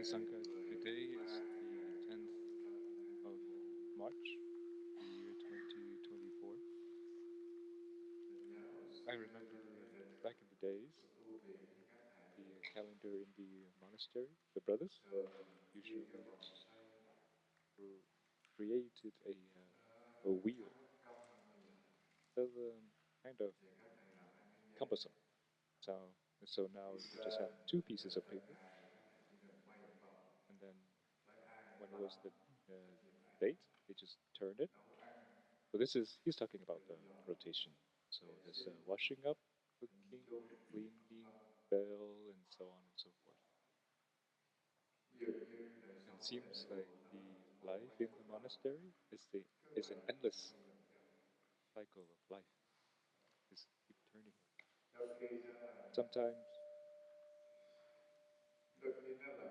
Sangha, today is the 10th of March, the year 2024. I remember back in the days, the calendar in the monastery, the brothers usually created a wheel. So kind of cumbersome. So, so now we just have two pieces of paper, and then when it was the date, they just turned it. So he's talking about the rotation. So there's washing up, cooking, cleaning, bell, and so on and so forth. And it seems like the life in the monastery is an endless cycle of life. Just keep turning. Sometimes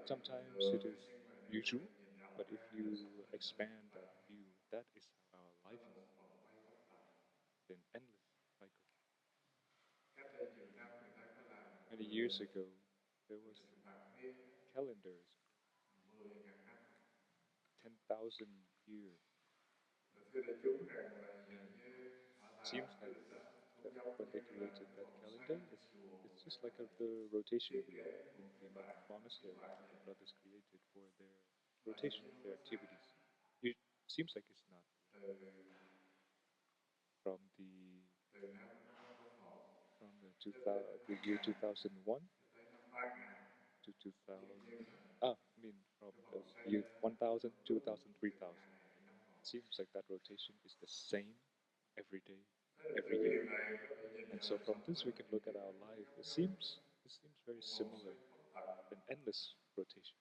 sometimes it is usual, but if you expand that view, that is how our life is. An endless cycle. Many years ago, there was calendars, 10,000 years. It seems like that when they created that calendar, it's just like the rotation wheel in the monastery that the brothers created for their rotation, their activities. It seems like it's not from the year 2001 to 2000. I mean from the year 1000, 2000, 3000. It seems like that rotation is the same every day, every year. And so from this we can look at our life. It seems very similar, an endless rotation.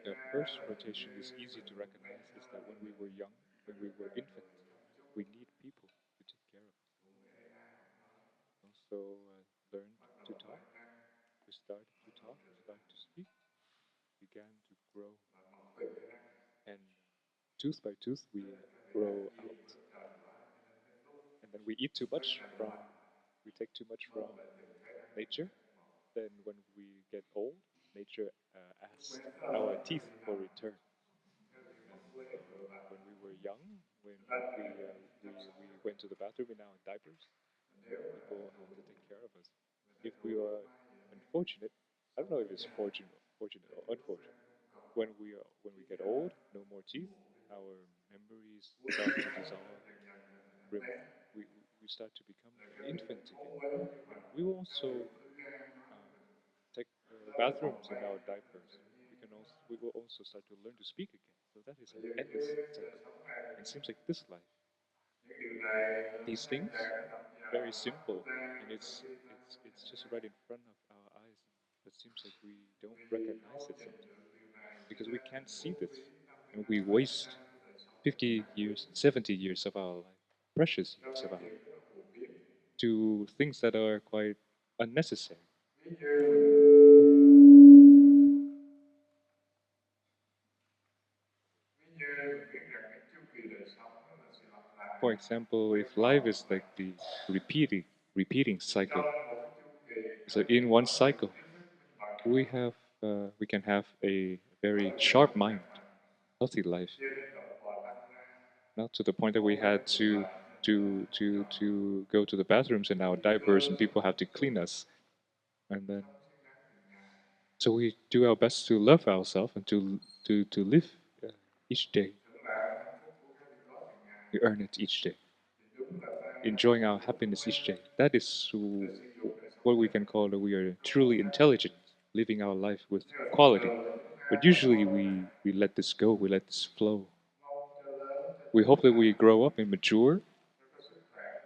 The first rotation is easy to recognize is that when we were young, when we were infant, we need people to take care of us. Also learned to talk. We started to talk, we started to speak, began to grow, and tooth by tooth we grow out. And then we eat too much from, we take too much from nature. Then when we get old, nature asks our teeth for return. And so when we were young, when we went to the bathroom in our diapers, people have to take care of us. If we are unfortunate, I don't know if it's fortunate or unfortunate. When we get old, no more teeth, our memories start to dissolve. We start to become an infant again, and we will also take bathrooms in our diapers. We will also start to learn to speak again. So that is an endless cycle. And it seems like this life, these things, very simple, and it's just right in front of our eyes. But it seems like we don't recognize it sometimes because we can't see this, and we waste 50 years, 70 years of our life, precious years of our life, to things that are quite unnecessary. For example, if life is like the repeating cycle, so in one cycle, we have we can have a very sharp mind, healthy life, not to the point that we had to go to the bathrooms in our diapers and people have to clean us, and then so we do our best to love ourselves and to live each day. We earn it each day, enjoying our happiness each day. That is what we can call that we are truly intelligent, living our life with quality. But usually we let this go, we let this flow. We hope that we grow up and mature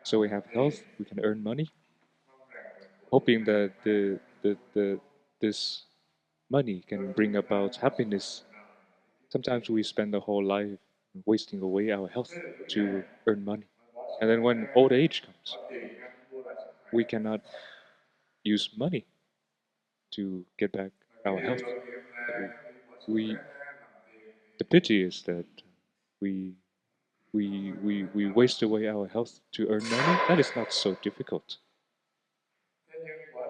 so we have health, we can earn money, hoping that this money can bring about happiness. Sometimes we spend the whole life wasting away our health to earn money. And then when old age comes, we cannot use money to get back our health. We the pity is that we we waste away our health to earn money. That is not so difficult.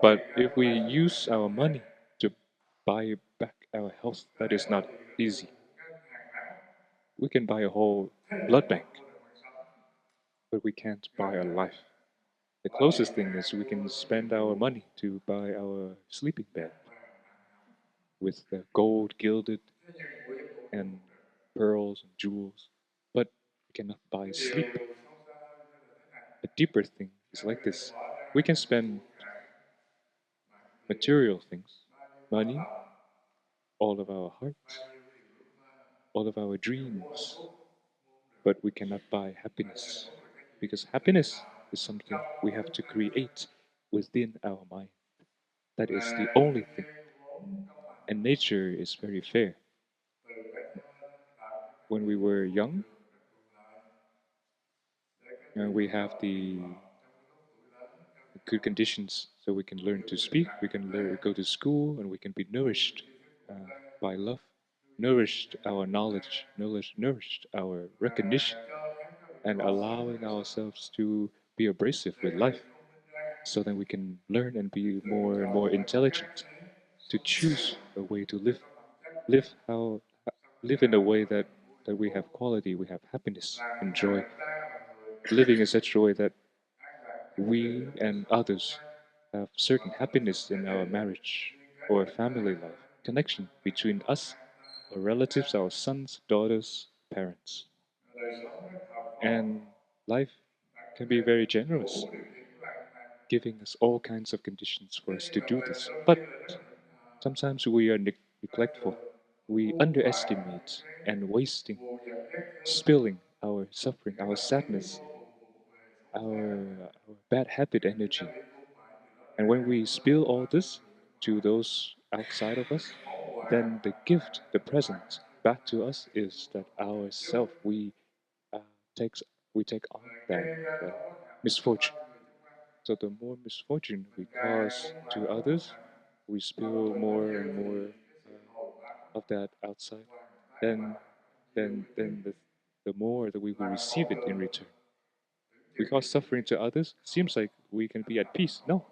But if we use our money to buy back our health, that is not easy. We can buy a whole blood bank, but we can't buy a life. The closest thing is we can spend our money to buy our sleeping bed with the gold gilded and pearls and jewels, but we cannot buy sleep. A deeper thing is like this. We can spend material things, money, all of our hearts, all of our dreams, but we cannot buy happiness because happiness is something we have to create within our mind. That is the only thing. And nature is very fair. When we were young, we have the good conditions so we can learn to speak, we can go to school, and we can be nourished by love, nourished our knowledge, nourished our recognition, and allowing ourselves to be abrasive with life so that we can learn and be more and more intelligent to choose a way to live, live how live in a way that we have quality, we have happiness and joy, living in such a way that we and others have certain happiness in our marriage or family life, connection between us, our relatives, our sons, daughters, parents. And life can be very generous, giving us all kinds of conditions for us to do this. But sometimes we are neglectful. We underestimate and wasting, spilling our suffering, our sadness, our bad habit energy. And when we spill all this to those outside of us, then the gift, the present back to us is that our self uh, takes we take on that uh, misfortune. So the more misfortune we cause to others, we spill more and more of that outside. Then the more that we will receive it in return. We cause suffering to others, seems like we can be at peace. No,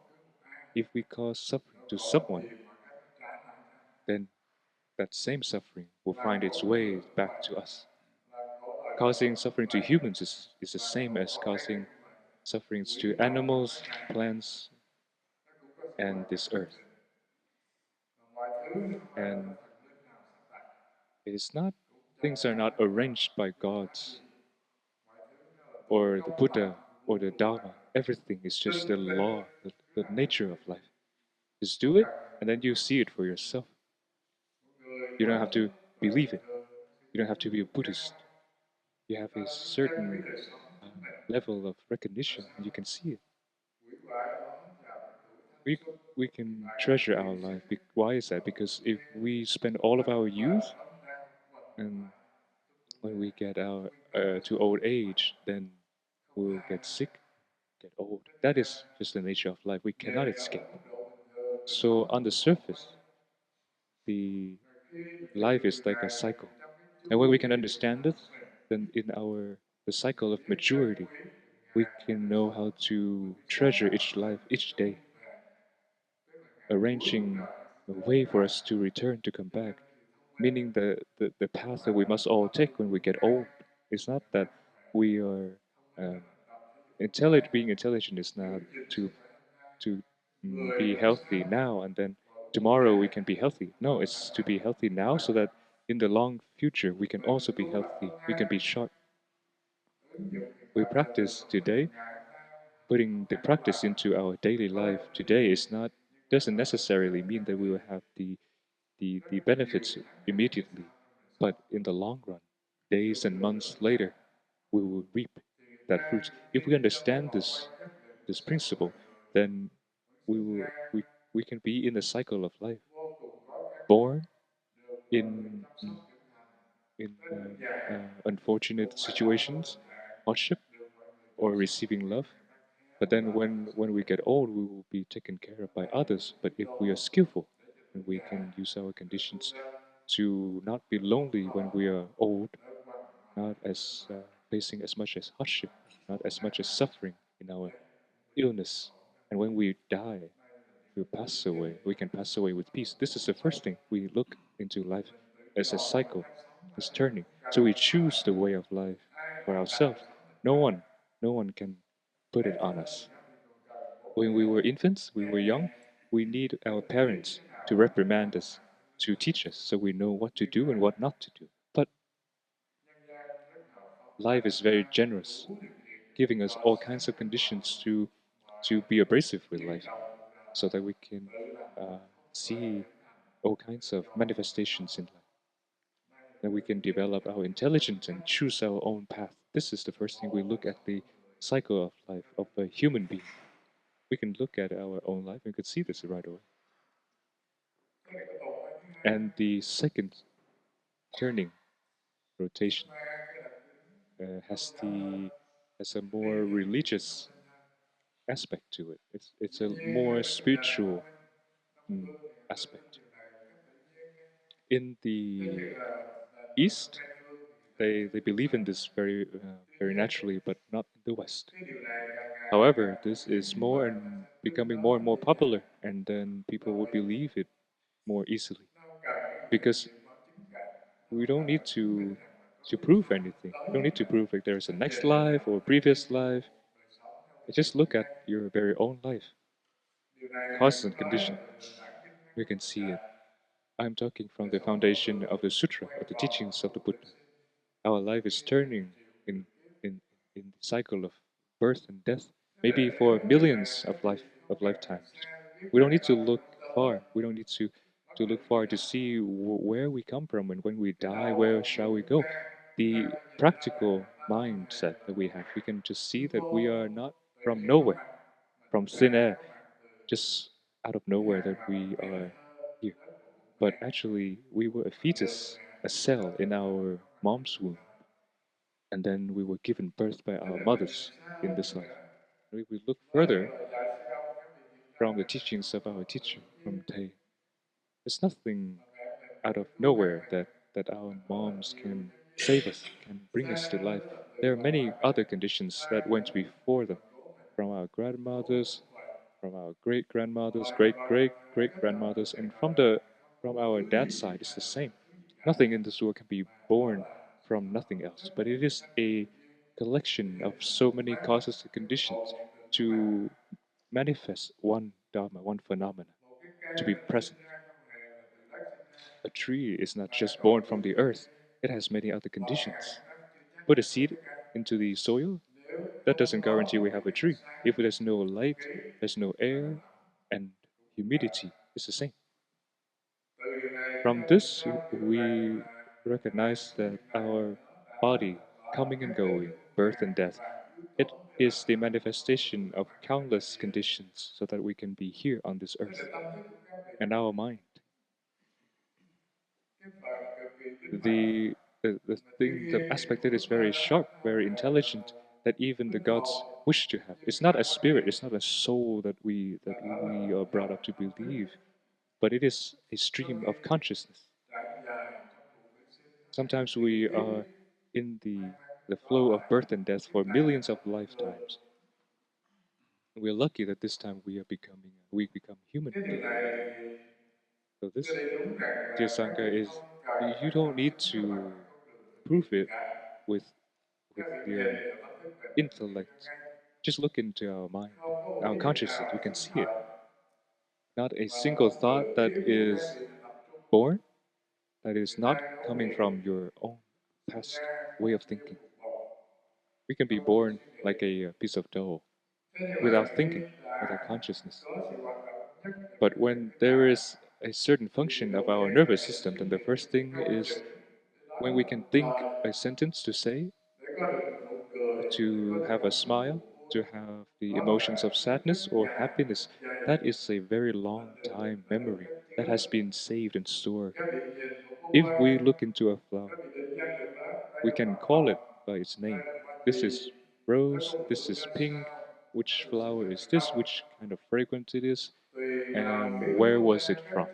if we cause suffering to someone, then that same suffering will find its way back to us. Causing suffering to humans is the same as causing sufferings to animals, plants, and this earth. And it is not, things are not arranged by gods or the Buddha or the Dharma. Everything is just the law, the nature of life. Just do it, and then you see it for yourself. You don't have to believe it. You don't have to be a Buddhist. You have a certain uh, level of recognition, and you can see it. We we can treasure our life. Why is that? Because if we spend all of our youth, and when we get our to old age, then we'll get sick, get old. That is just the nature of life. We cannot escape. So on the surface, the life is like a cycle. And when we can understand this, then in our the cycle of maturity, we can know how to treasure each life each day, arranging a way for us to return to come back. Meaning the path that we must all take when we get old. It's not that we are being intelligent is not to be healthy now and then tomorrow we can be healthy. No, it's to be healthy now so that in the long future we can also be healthy. We can be sharp. We practice today, putting the practice into our daily life today is not doesn't necessarily mean that we will have the benefits immediately, but in the long run, days and months later, we will reap that fruit. If we understand this principle, then we will we can be in the cycle of life, born in unfortunate situations, hardship, or receiving love. But then when we get old, we will be taken care of by others. But if we are skillful, and we can use our conditions to not be lonely when we are old, not as facing as much as hardship, not as much as suffering in our illness, and when we die. we'll pass away. We can pass away with peace. This is the first thing. We look into life as a cycle. It's turning. So we choose the way of life for ourselves. No one, no one can put it on us. When we were infants, we were young, we need our parents to reprimand us, to teach us, so we know what to do and what not to do. But life is very generous, giving us all kinds of conditions to be abrasive with life, so that we can uh, see all kinds of manifestations in life. That we can develop our intelligence and choose our own path. This is the first thing we look at the cycle of life of a human being. We can look at our own life and could see this right away. And the second turning rotation has a more religious aspect to it. It's a more spiritual aspect. In the East, they believe in this very naturally, but not in the West. However, this is more and becoming more and more popular, and then people will believe it more easily because we don't need to prove anything. We don't need to prove like there's a next life or previous life. Just look at your very own life, causes and condition. You can see it. I'm talking from the foundation of the sutra, of the teachings of the Buddha. Our life is turning in in in the cycle of birth and death, maybe for millions of lifetimes. We don't need to look far. We don't need to look far to see where we come from, and when we die, where shall we go? The practical mindset that we have, we can just see that we are not from nowhere, from thin air, just out of nowhere that we are here. But actually, we were a fetus, a cell in our mom's womb, and then we were given birth by our mothers in this life. If we look further from the teachings of our teacher, from Thich, it's nothing out of nowhere that our moms can save us, can bring us to life. There are many other conditions that went before them, from our grandmothers, from our great grandmothers, great grandmothers, and from our dad's side, it's the same. Nothing in this world can be born from nothing else, but it is a collection of so many causes and conditions to manifest one dharma, one phenomena, to be present. A tree is not just born from the earth, it has many other conditions. Put a seed into the soil, that doesn't guarantee we have a tree. If there's no light, there's no air, and humidity is the same. From this, we recognize that our body, coming and going, birth and death, it is the manifestation of countless conditions so that we can be here on this earth. And our mind, the aspect that is very sharp, very intelligent, that even the gods wish to have. It's not a spirit, it's not a soul that we are brought up to believe, but it is a stream of consciousness. Sometimes we are in the flow of birth and death for millions of lifetimes. We're lucky that this time we become human beings. So this, dear Sangha, is you don't need to prove it with your intellect. Just look into our mind, our consciousness. We can see it. Not a single thought that is born that is not coming from your own past way of thinking. We can be born like a piece of dough without thinking, without consciousness. But when there is a certain function of our nervous system, then the first thing is when we can think a sentence to say, to have a smile, to have the emotions of sadness or happiness, that is a very long time memory that has been saved and stored. If we look into a flower, we can call it by its name. This is rose, this is pink, which flower is this, which kind of fragrance it is, and where was it from.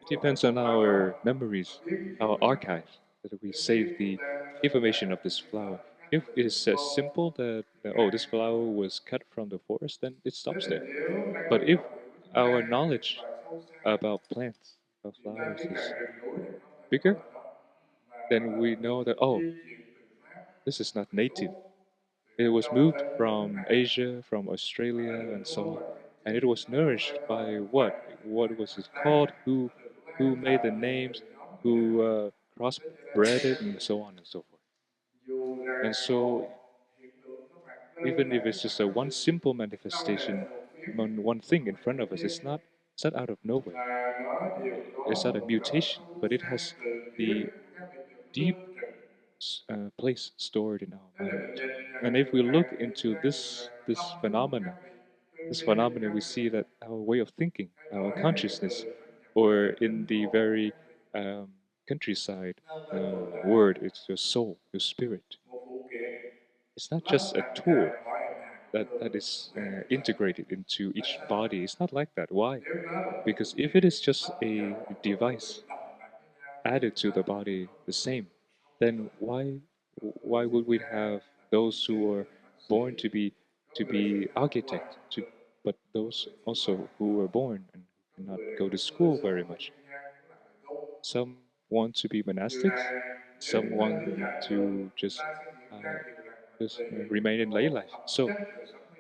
It depends on our memories, our archives, that we save the information of this flower. If it is as simple that, oh, this flower was cut from the forest, then it stops there. But if our knowledge about plants, about flowers is bigger, then we know that, oh, this is not native. It was moved from Asia, from Australia, and so on. And it was nourished by what? What was it called? Who made the names? Who crossbred it, and so on and so forth. And so, even if it's just a one simple manifestation, one thing in front of us, it's not out of nowhere. It's not a mutation, but it has the deep place stored in our mind. And if we look into this phenomena, we see that our way of thinking, our consciousness, or in the very um, countryside word, it's your soul, your spirit. It's not just a tool that is integrated into each body. It's not like that. Why? Because if it is just a device added to the body the same, then why would we have those who are born to be architect, but those also who were born and cannot go to school very much? Some want to be monastics, some want to just remain in lay life. So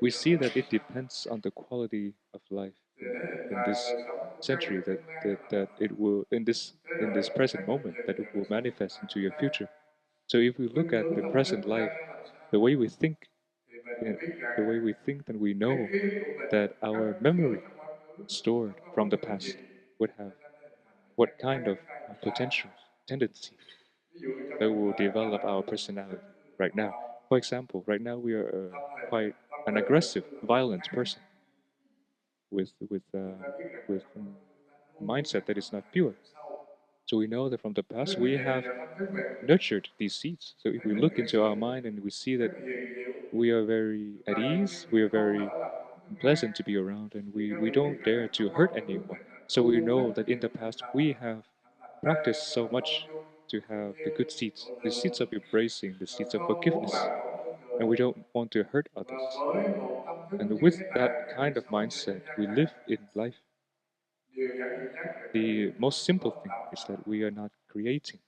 we see that it depends on the quality of life in this century, that it will in this present moment, that it will manifest into your future. So if we look at the present life, the way we think, eh, the way we think, then we know that our memory stored from the past would have what kind of potentials, tendencies that will develop our personality right now. For example, right now we are quite an aggressive, violent person with a mindset that is not pure. So we know that from the past we have nurtured these seeds. So if we look into our mind and we see that we are very at ease, we are very pleasant to be around, and we don't dare to hurt anyone. So we know that in the past we have practiced so much to have the good seeds, the seeds of embracing, the seeds of forgiveness, and we don't want to hurt others. And with that kind of mindset, we live in life. The most simple thing is that we are not creating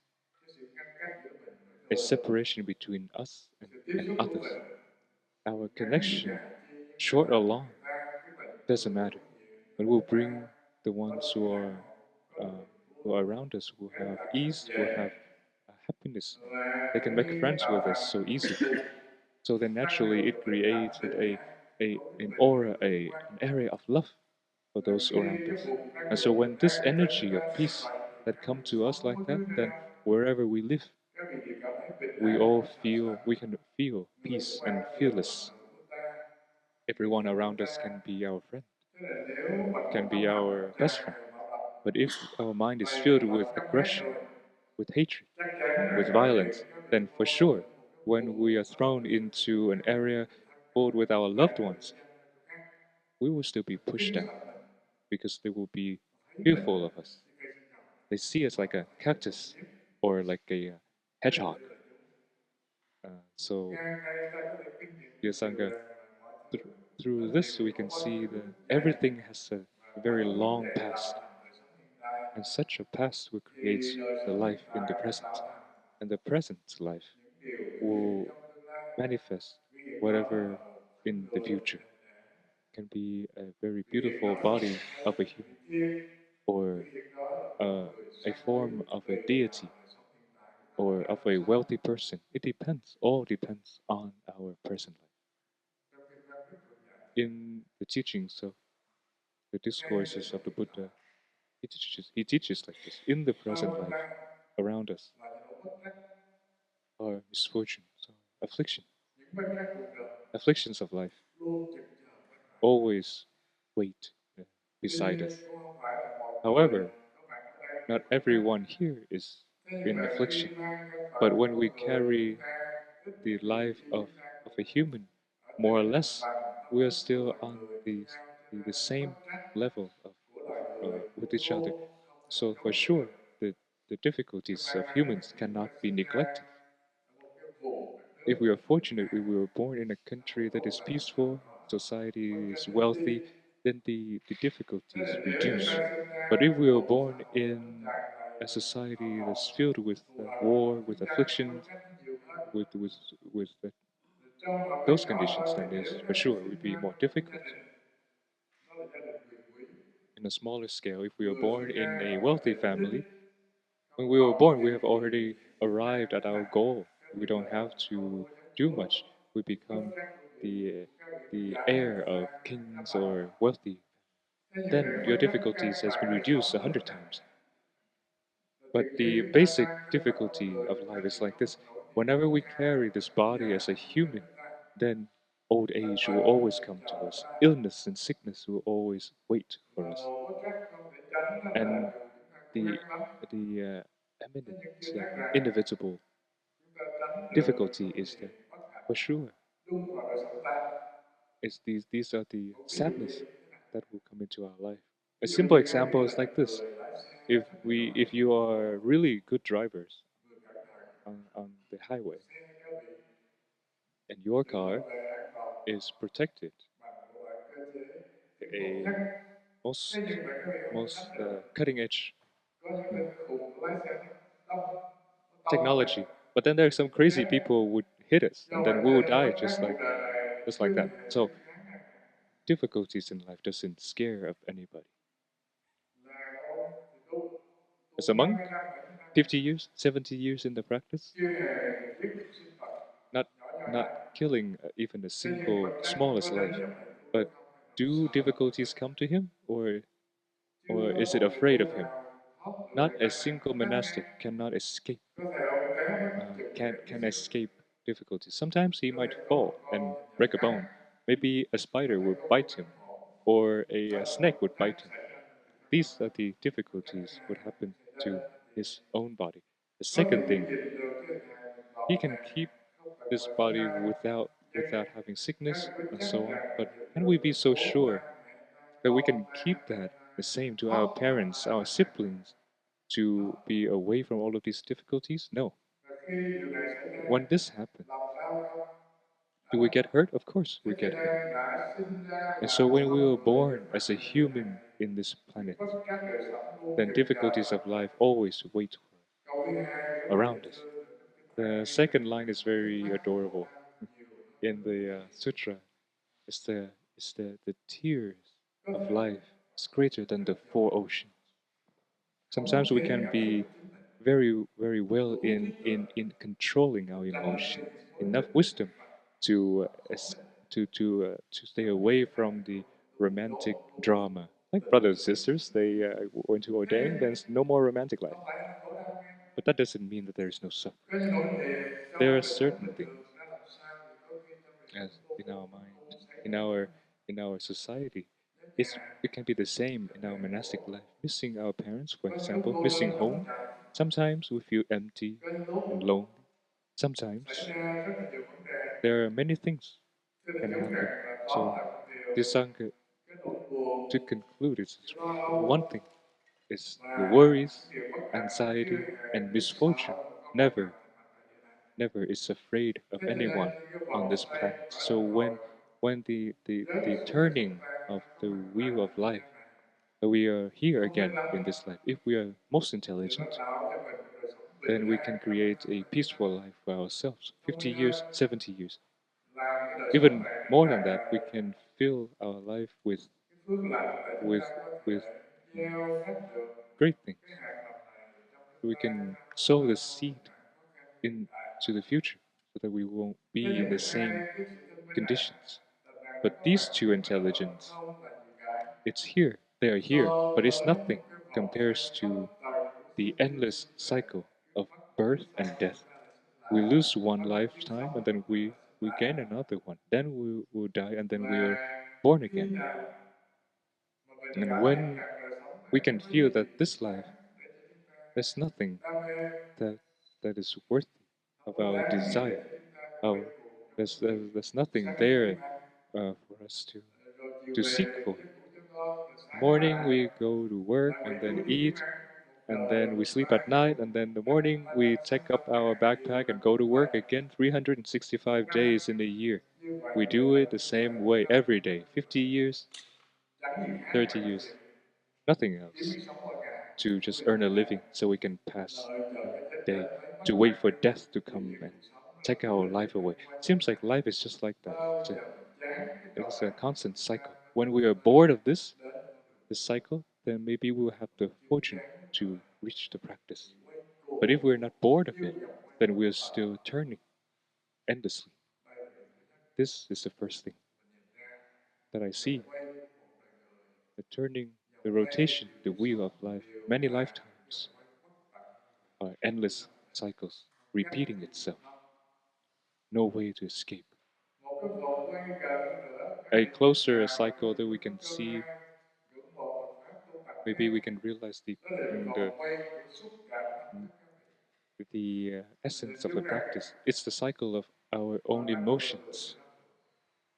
a separation between us and others. Our connection, short or long, doesn't matter. But we'll bring the ones uh, who are around us, who have ease, who have happiness. They can make friends with us so easily. So then naturally it created an aura, an area of love for those around us. And so when this energy of peace that come to us like that, then wherever we live, we can feel peace and fearless. Everyone around us can be our friend, can be our best friend. But if our mind is filled with aggression, with hatred, with violence, then for sure, when we are thrown into an area filled with our loved ones, we will still be pushed down because they will be fearful of us. They see us like a cactus or like a hedgehog. So, dear Sangha, through this we can see that everything has a very long past, and such a past will create the life in the present, and the present life will manifest whatever in the future. Can be a very beautiful body of a human, or uh, a form of a deity, or of a wealthy person. It depends, all depends on our present life. In the teachings of the discourses of the Buddha, he teaches like this. In the present life, around us, are misfortunes, affliction, afflictions of life, always wait beside us. However, not everyone here is in affliction. But when we carry the life of a human, more or less, we are still on the same level with each other. So for sure, the difficulties of humans cannot be neglected. If we are fortunate, we were born in a country that is peaceful, society is wealthy, then the difficulties reduce. But if we are born in a society that's filled with war, with afflictions, with with with those conditions, then yes, for sure, it would be more difficult. In a smaller scale, if we are born in a wealthy family, when we were born, we have already arrived at our goal. We don't have to do much. We become the heir of kings or wealthy. Then your difficulties has been reduced 100 times. But the basic difficulty of life is like this. Whenever we carry this body as a human, then old age will always come to us. Illness and sickness will always wait for us. And the eminent and inevitable difficulty is that, for sure, it's these are the sadness that will come into our life. A simple example is like this: if you are really good drivers on the highway, and your car is protected, a most cutting edge technology, but then there are some crazy people would hit us, and then we will die just like that. So difficulties in life doesn't scare of anybody. As a monk, 50 years, 70 years in the practice, not not killing even a single smallest life, but do difficulties come to him, or is it afraid of him? Not a single monastic cannot escape can escape difficulties. Sometimes he might fall and break a bone. Maybe a spider would bite him, or a snake would bite him. These are the difficulties would happen to his own body. The second thing, he can keep this body without having sickness and so on. But can we be so sure that we can keep that the same to our parents, our siblings, to be away from all of these difficulties? No. When this happens, do we get hurt? Of course we get hurt. And so when we were born as a human in this planet, then difficulties of life always wait around us. The second line is very adorable. In the sutra, it's the tears of life is greater than the four oceans. Sometimes we can be very well in controlling our emotions, enough wisdom to to stay away from the romantic drama. Like brothers and sisters, they went to ordain. There's no more romantic life, but that doesn't mean that there is no suffering. There are certain things, as in our mind, in our in our society. It can be the same in our monastic life. Missing our parents, for example, missing home. Sometimes we feel empty and lonely. Sometimes there are many things can happen. So this sangha, to conclude, is one thing is the worries, anxiety, and misfortune never is afraid of anyone on this planet. So when the turning of the wheel of life, we are here again in this life. If we are most intelligent, then we can create a peaceful life for ourselves. 50 years, 70 years. Even more than that, we can fill our life with with great things. We can sow the seed into the future so that we won't be in the same conditions. But these two intelligence, it's here, they are here, but it's nothing compares to the endless cycle of birth and death. We lose one lifetime and then we gain another one. Then we will die and then we are born again. And when we can feel that this life, there's nothing that that is worthy of our desire. Our, there's nothing there for us to seek for. Morning we go to work and then eat, and then we sleep at night, and then the morning we take up our backpack and go to work again 365 days in a year. We do it the same way every day, 50 years. 30 years, nothing else, to just earn a living so we can pass the day, to wait for death to come and take our life away. Seems like life is just like that. It's a constant cycle. When we are bored of this cycle, then maybe we'll have the fortune to reach the practice. But if we're not bored of it, then we're still turning endlessly. This is the first thing that I see. The turning, the rotation, the wheel of life, many lifetimes are endless cycles, repeating itself. No way to escape. A closer cycle that we can see, maybe we can realize the essence of the practice. It's the cycle of our own emotions.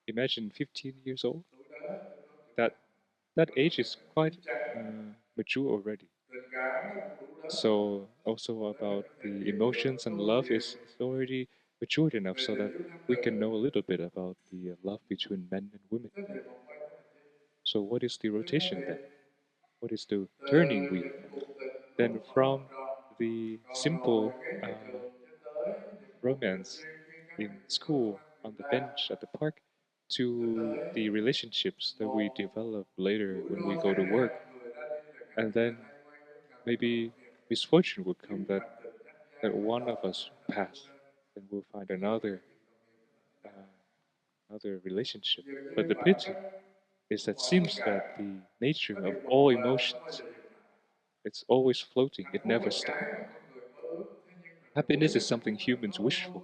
Imagine 15 years old. That that age is quite mature already. So also about the emotions and love is already matured enough so that we can know a little bit about the love between men and women. So what is the rotation then? What is the turning wheel then? Then from the simple romance in school, on the bench at the park, to the relationships that we develop later when we go to work. And then maybe misfortune will come that one of us pass, then we'll find uh, another relationship. But the pity is that seems that the nature of all emotions, it's always floating, it never stops. Happiness is something humans wish for.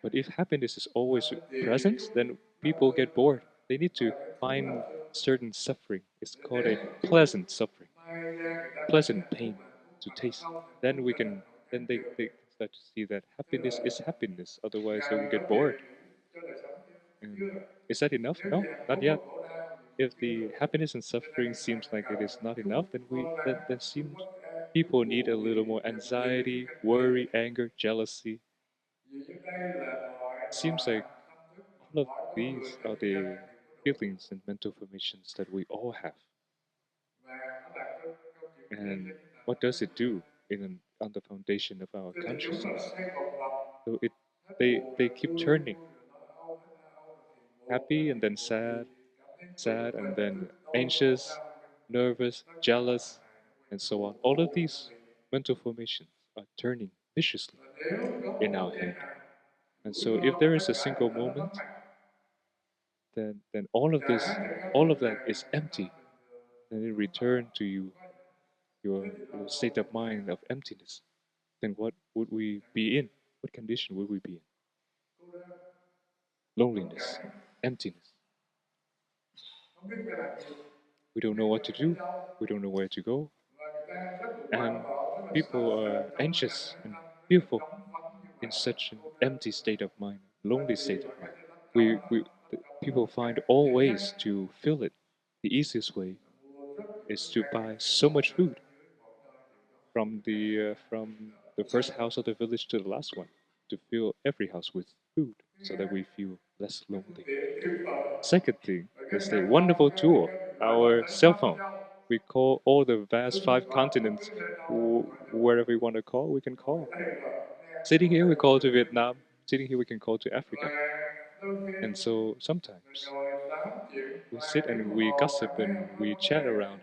But if happiness is always present, then people get bored. They need to find certain suffering. It's called a pleasant suffering, pleasant pain to taste. Then we can, then they can start to see that happiness is happiness. Otherwise, they will get bored. And is that enough? No, not yet. If the happiness and suffering seems like it is not enough, then then seems people need a little more anxiety, worry, anger, jealousy. Seems like all of these are the feelings and mental formations that we all have. And what does it do on the foundation of our consciousness? So they keep turning, happy and then sad, sad and then anxious, nervous, jealous, and so on. All of these mental formations are turning viciously in our head. And so if there is a single moment, then all of that is empty. Then it return to you, your state of mind of emptiness. Then what would we be in? What condition would we be in? Loneliness, emptiness. We don't know what to do. We don't know where to go. And people are anxious and fearful in such an empty state of mind, lonely state of mind. People find all ways to fill it. The easiest way is to buy so much food from the first house of the village to the last one, to fill every house with food so that we feel less lonely. Second thing is the wonderful tool, our cell phone. We call all the vast 5 continents, wherever we want to call, we can call. Sitting here, we call to Vietnam. Sitting here, we can call to Africa. And so sometimes we sit and we gossip and we chat around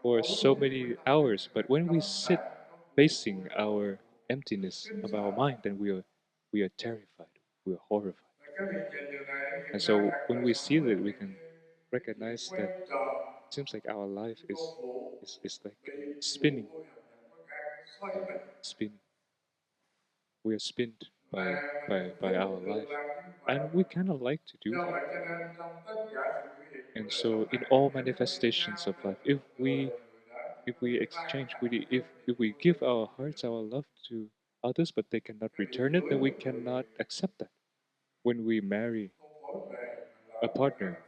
for so many hours. But when we sit facing our emptiness of our mind, then we are terrified, we are horrified. And so when we see that, we can recognize that it seems like our life is like spinning, spinning. We are spinned by our life, and we kind of like to do that. And so in all manifestations of life, if we exchange, if we give our hearts, our love to others, but they cannot return it, then we cannot accept that. When we marry a partner,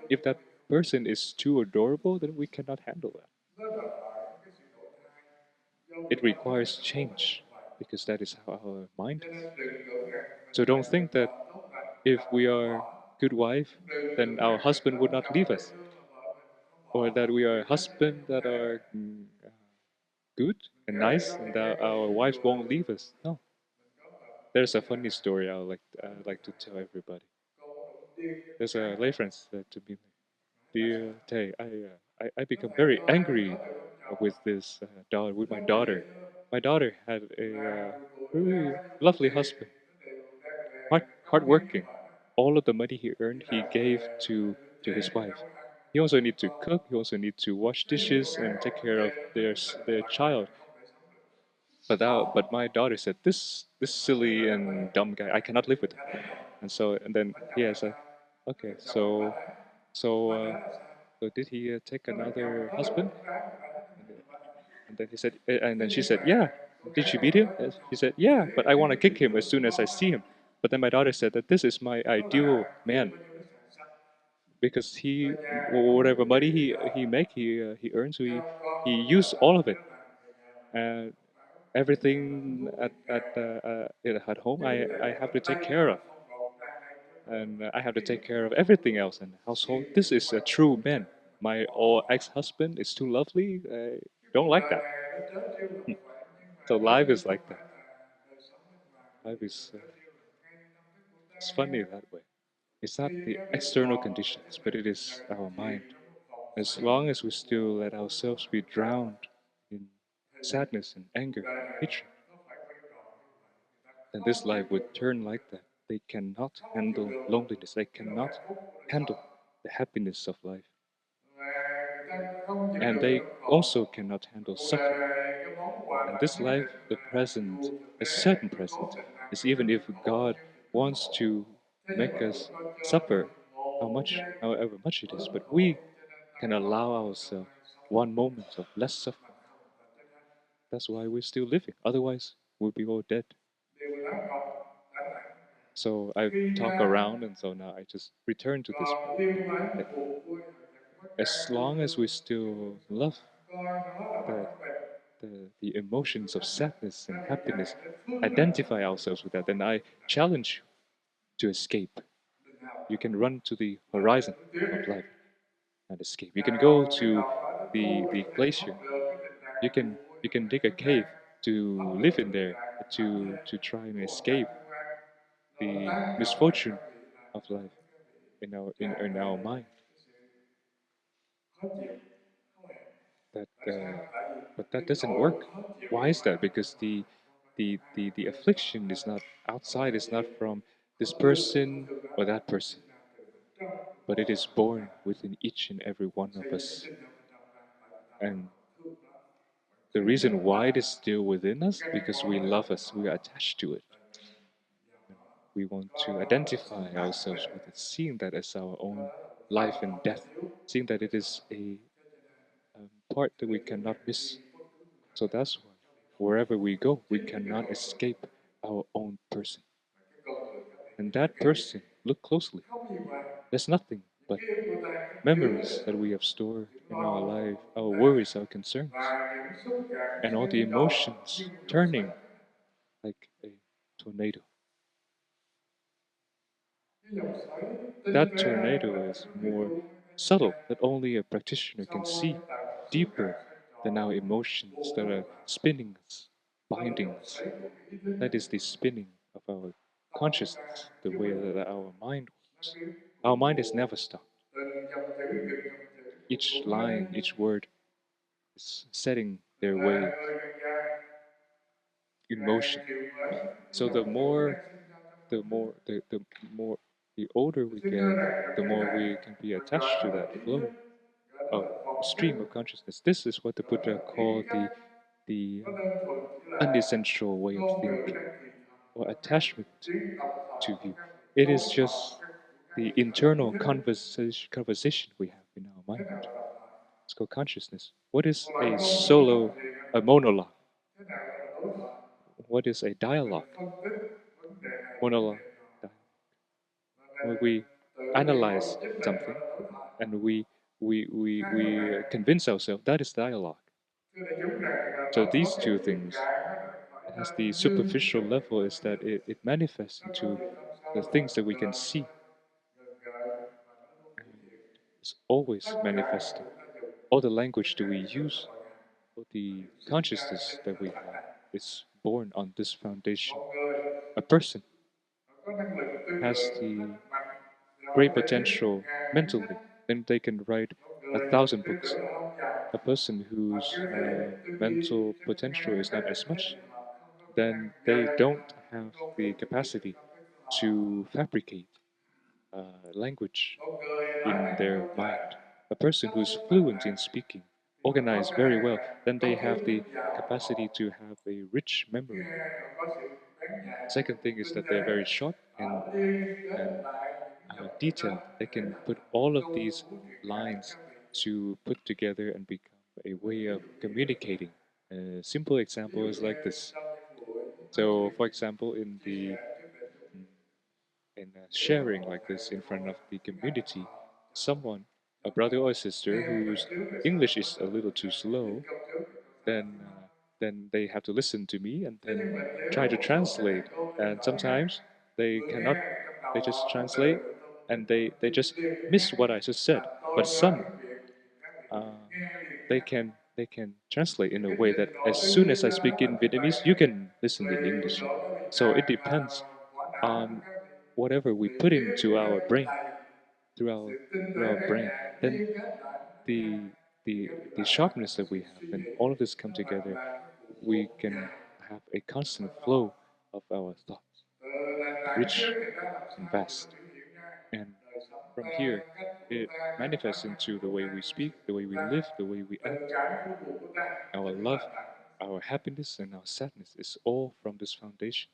if that person is too adorable, then we cannot handle that. It requires change because that is how our mind is. So don't think that if we are good wife, then our husband would not leave us, or that we are a husband that are good and nice, and that our wives won't leave us. No, there's a funny story I like to tell everybody. There's a lay friend said to me, "Dear Tay, I become very angry with this daughter, with my daughter. My daughter had a really lovely husband, hardworking. All of the money he earned, he gave to his wife. He also need to cook. He also need to wash dishes and take care of their child. But my daughter said, this silly and dumb guy, I cannot live with him. And then he said, okay, so did he take another husband? And, and then he said, and then she said, yeah. Did she beat him? He said, yeah, but I want to kick him as soon as I see him. But then my daughter said that this is my ideal man because he whatever money he earns, he use all of it. And everything at home I have to take care of, and I have to take care of everything else in the household. This is a true man. My old ex-husband is too lovely. I don't like that. So life is like that. Life is it's funny that way. It's not the external conditions, but it is our mind. As long as we still let ourselves be drowned in sadness and anger and hatred, then this life would turn like that. They cannot handle loneliness. They cannot handle the happiness of life. And they also cannot handle suffering. And this life, the present, a certain present, is even if God wants to make us suffer however much it is, but we can allow ourselves one moment of less suffering. That's why we're still living. Otherwise, we'll be all dead. So I talk around, and so now I just return to this point. That as long as we still love the, the emotions of sadness and happiness, identify ourselves with that, then I challenge you to escape. You can run to the horizon of life and escape. You can go to the glacier. You can dig a cave to live in there, to try and escape the misfortune of life in our mind. That but that doesn't work. Why is that? Because the affliction is not outside. It's not from this person or that person, but it is born within each and every one of us. And the reason why it is still within us, because we love us, we are attached to it. And we want to identify ourselves with it, seeing that as our own life and death, seeing that it is a part that we cannot miss. So that's why wherever we go, we cannot escape our own person. And that person, look closely, there's nothing but memories that we have stored in our life, our worries, our concerns, and all the emotions turning like a tornado. That tornado is more subtle, that only a practitioner can see, deeper than our emotions that are spinning us, binding us. That is the spinning of our consciousness, the way that our mind works. Our mind is never stopped. Each line, each word is setting their waves in motion. So the more, the older we get, the more we can be attached to that flow of stream of consciousness. This is what the Buddha called the unessential way of thinking or attachment to view. It is just the internal conversation we have in our mind. It's called consciousness. What is a monologue? What is a dialogue? Monologue, dialogue. When we analyze something and we convince ourselves that is dialogue. So these two things, as the superficial level, is that it manifests into the things that we can see. is always manifesting. All the language that we use, all the consciousness that we have, is born on this foundation. A person has the great potential mentally, then they can write 1,000 books. A person whose mental potential is not as much, then they don't have the capacity to fabricate language in their mind. A person who's fluent in speaking, organized very well, then they have the capacity to have a rich memory. Second thing is that they're very short and detailed. They can put all of these lines to put together and become a way of communicating. A simple example is like this. So, for example, mm, in sharing like this in front of the community, someone, a brother or sister whose English is a little too slow, then they have to listen to me and then try to translate. And sometimes they cannot. They just translate, and they just miss what I just said. But some uh, they can translate in a way that as soon as I speak in Vietnamese, you can listen in English. So it depends on whatever we put into our brain through our through our brain. Then the the sharpness that we have, when all of this come together, we can have a constant flow of our thoughts, rich and vast. And from here, it manifests into the way we speak, the way we live, the way we act. Our love, our happiness, and our sadness is all from this foundation.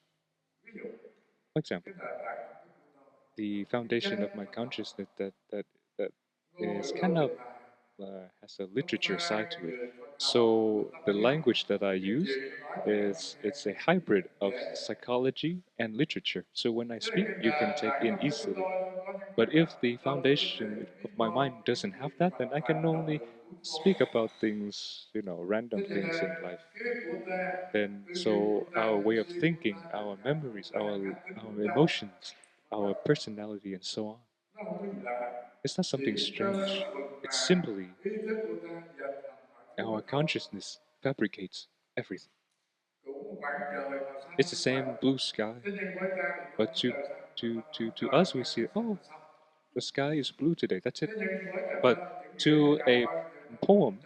For example, the foundation of my consciousness that is kind of has a literature side to it. So the language that I use is it's a hybrid of psychology and literature. So when I speak, you can take in easily. But if the foundation of my mind doesn't have that, then I can only speak about things, random things in life. Then so our way of thinking, our memories, our emotions, our personality, and so on. It's not something strange. It's simply our consciousness fabricates everything. It's the same blue sky, but to us we see, oh, the sky is blue today. That's it. But to a poem,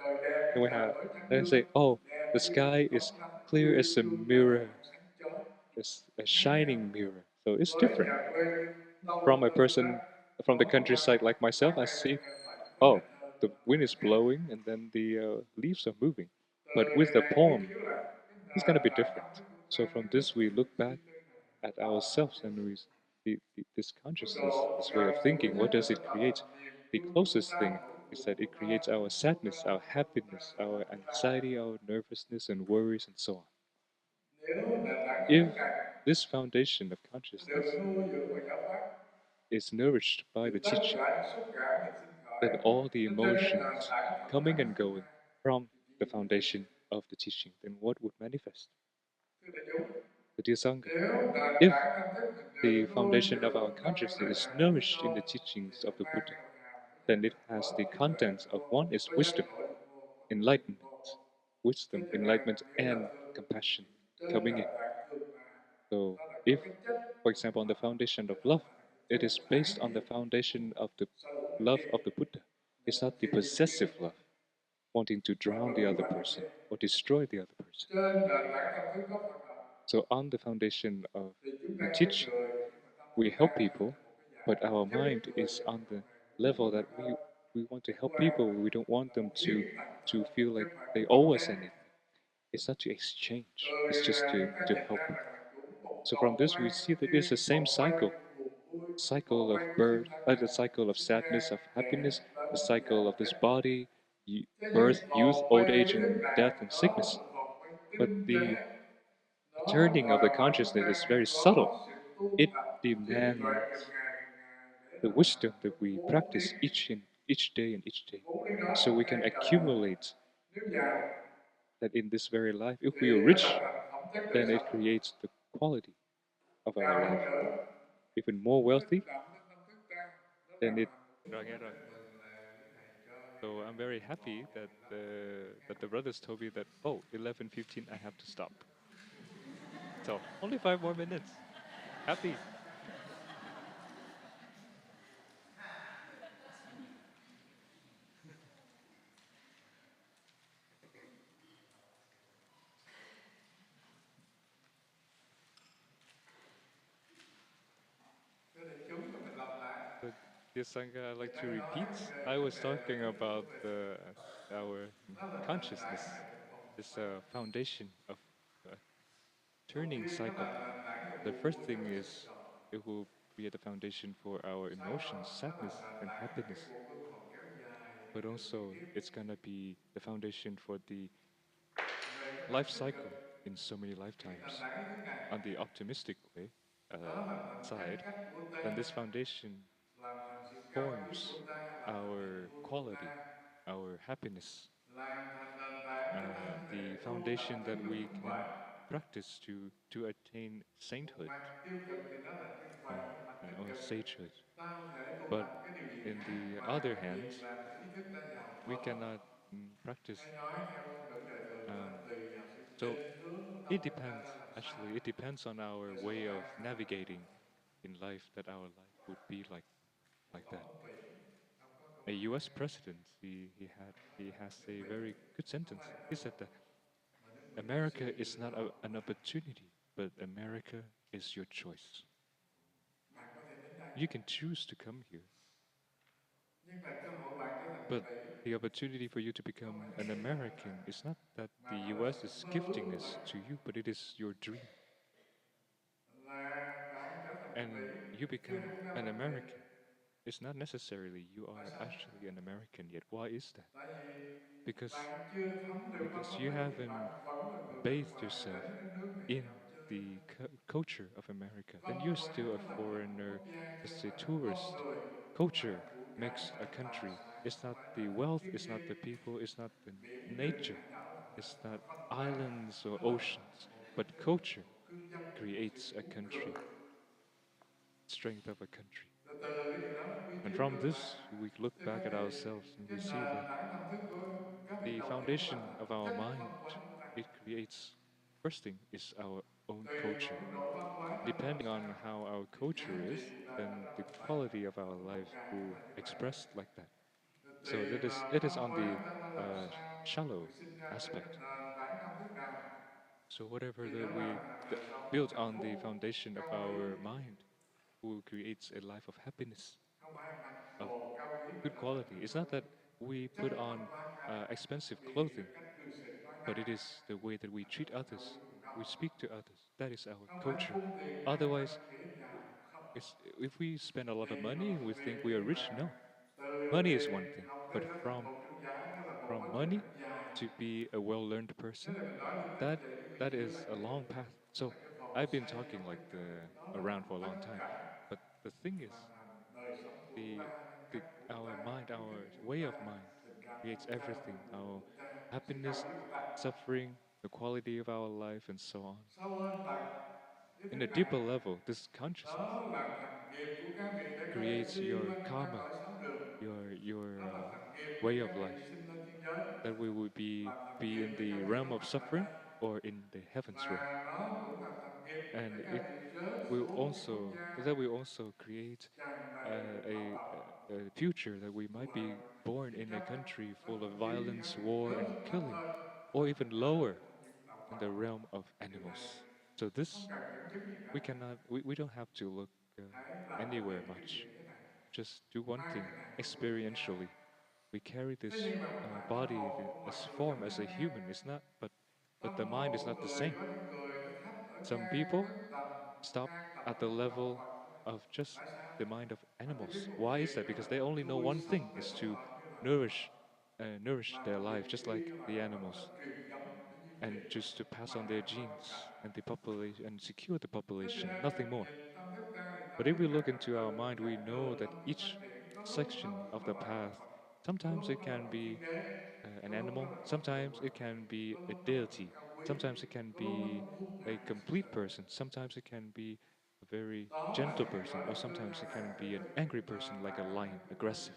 then we have they say, oh, the sky is clear as a mirror, as a shining mirror. So it's different. From a person from the countryside like myself, I see, oh, the wind is blowing and then the leaves are moving. But with the poem, it's going to be different. So from this, we look back at ourselves and this consciousness, this way of thinking, what does it create? The closest thing is that it creates our sadness, our happiness, our anxiety, our nervousness and worries and so on. If this foundation of consciousness is nourished by the teaching, then all the emotions coming and going from the foundation of the teaching, then what would manifest? The dear Sangha. If the foundation of our consciousness is nourished in the teachings of the Buddha, then it has the contents of one is wisdom, enlightenment, and compassion coming in. So, if, for example, on the foundation of love, it is based on the foundation of the love of the Buddha. It's not the possessive love, wanting to drown the other person or destroy the other person. So, on the foundation of the teaching, we help people, but our mind is on the level that we want to help people. We don't want them to feel like they owe us anything. It's not to exchange. It's just to help. So from this, we see that it's the same cycle of birth, the cycle of sadness, of happiness, the cycle of this body, birth, youth, old age, and death and sickness. But the turning of the consciousness is very subtle. It demands the wisdom that we practice each day and each day, so we can accumulate that in this very life. If we are rich, then it creates the quality of our life. Even more wealthy, then it. Rồi nghe rồi. So I'm very happy that the brothers told me that 11:15 I have to stop. So only 5 more minutes. Happy. So, dear Sangha, I'd like to repeat. I was talking about our consciousness, this foundation of a turning cycle. The first thing is it will be the foundation for our emotions, sadness and happiness. But also, it's gonna be the foundation for the life cycle in so many lifetimes. On the optimistic way side, then this foundation forms our quality, our happiness, the foundation that we can practice to attain sainthood uh, or sagehood. But in the other hand, we cannot practice. Um, so it depends. Actually, it depends on our way of navigating in life. That our life would be like that. A U.S. president, he has a very good sentence. He said that America is not an opportunity, but America is your choice. You can choose to come here, but the opportunity for you to become an American is not that the US is gifting this to you, but it is your dream. And you become an American. It's not necessarily you are actually an American yet. Why is that? Because because you haven't bathed yourself in the culture of America, then you're still a foreigner, just a tourist. Culture makes a country. It's not the wealth, it's not the people, it's not the nature, it's not islands or oceans, but culture creates a country, strength of a country. And from this, we look back at ourselves and we see that the foundation of our mind, it creates, first thing is our own culture. Depending on how our culture is, then the quality of our life will express like that. So that is it is on the shallow aspect. So whatever that we build on the foundation of our mind will create a life of happiness, of good quality. It's not that we put on expensive clothing, but it is the way that we treat others, we speak to others. That is our culture. Otherwise, it's, if we spend a lot of money, we think we are rich. No, money is one thing, but from money to be a well-learned person, that that is a long path. So I've been talking like the around for a long time, but the thing is, the the our mind, our way of mind, creates everything. Our happiness, suffering, the quality of our life, and so on. In a deeper level, this consciousness creates your karma, your way of life. That we would be in the realm of suffering or in the heavens realm, and it will also that will also create a future that we might be born in a country full of violence, war, and killing, or even lower in the realm of animals. So this we don't have to look anywhere much. Just do one thing experientially. We carry this body as form as a human. It's not, but the mind is not the same. Some people stop at the level of just the mind of animals. Why is that? Because they only know one thing is to nourish nourish their life just like the animals and just to pass on their genes and the population and secure the population, nothing more. But if we look into our mind, we know that each section of the path, sometimes it can be an animal, sometimes it can be a deity, sometimes it can be a complete person, sometimes it can be a very gentle person, or sometimes it can be an angry person like a lion, aggressive.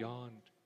beyond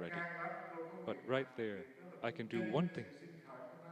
already. But right there, I can do one thing,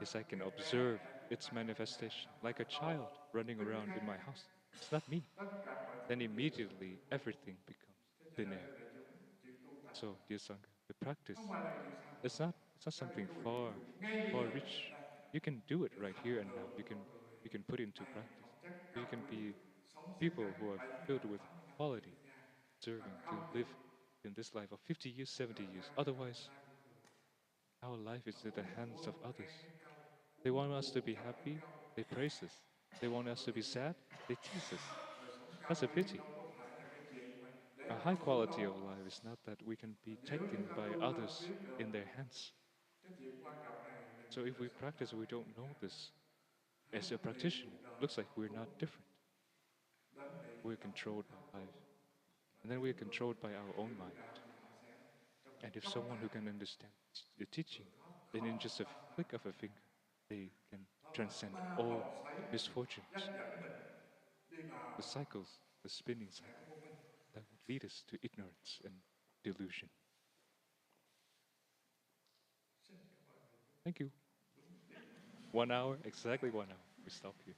is I can observe its manifestation, like a child running Tức around in khắc my house. It's not me. tất cả mọi Then thứ đều là vô immediately thường. everything becomes Thế cho thin nên air. thưa đại chúng, chuyện tu tập So, dear Sangha, the practice, không phải là chuyện xa vời. it's not Có thể something tu hiện far dụng ngay bây far giờ tại reach. đây You can do it để right thành here and now. tựu một con người You can put into đầy practice. phẩm chất You cao can quý, be sống xứng people đáng who are 70 filled năm, with 80 năm tại quality, thế gian và serving to cao live siêu in this life of 50 years, 70 rồi years. đang ở trong Otherwise, tay của người. our life Và is in the mỗi một hands mỗi of một others. khen mấy câu, They mỗi một want us to buồn be chọc mấy happy, câu, they praise us. They want us bởi to be vì sad, they tease us. đời sống That's cao a quý pity. đâu có phải là cái chuyện mà để A một high con số quality of đó. life is not that we can be Nếu chúng taken ta by tu ta không others biết được in their hands. cái chuyện quan trọng này là So chuyện if đời we sống practice cao and we quý don't nhân know gian. this, Hãy as a tùy practitioner, cuộc đời looks like học we're not tu, different. đến bị We're tâm thức controlled by không tu. life. Và And then nếu we're người controlled by our own hiểu được mind. đạo thì họ sẽ trong một And if chốc someone who lát can understand the vượt teaching, thoát then in khỏi just a tam flick phạm. of a finger, they can Đó là transcend ba all vòng xoáy dắt misfortunes, dẫn mình đi the vào cycles, the spinning nẻo cycle vô minh. that would lead us to ignorance and delusion. Xin cảm ơn đại chúng. Thank you. Đúng định. 1 hour, exactly 1 hour. We stop here.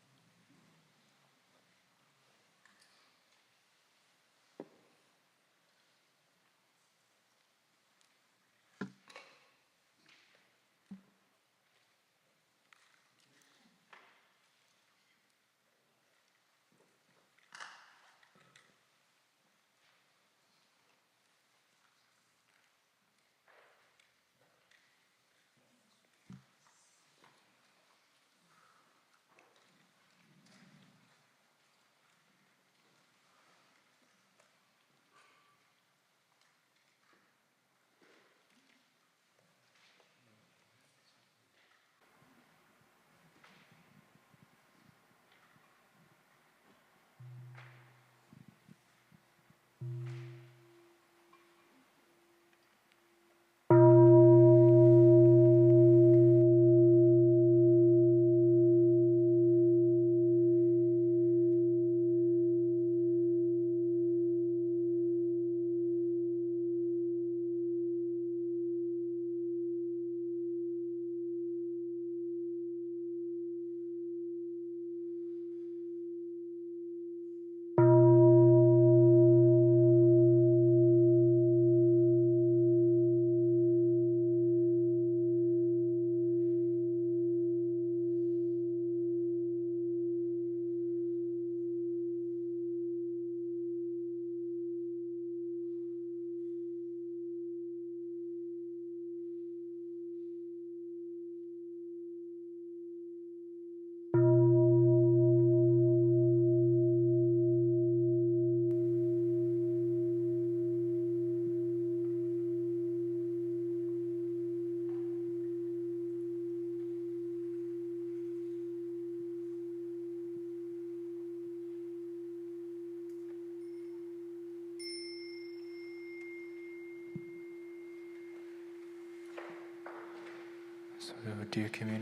So, dear community.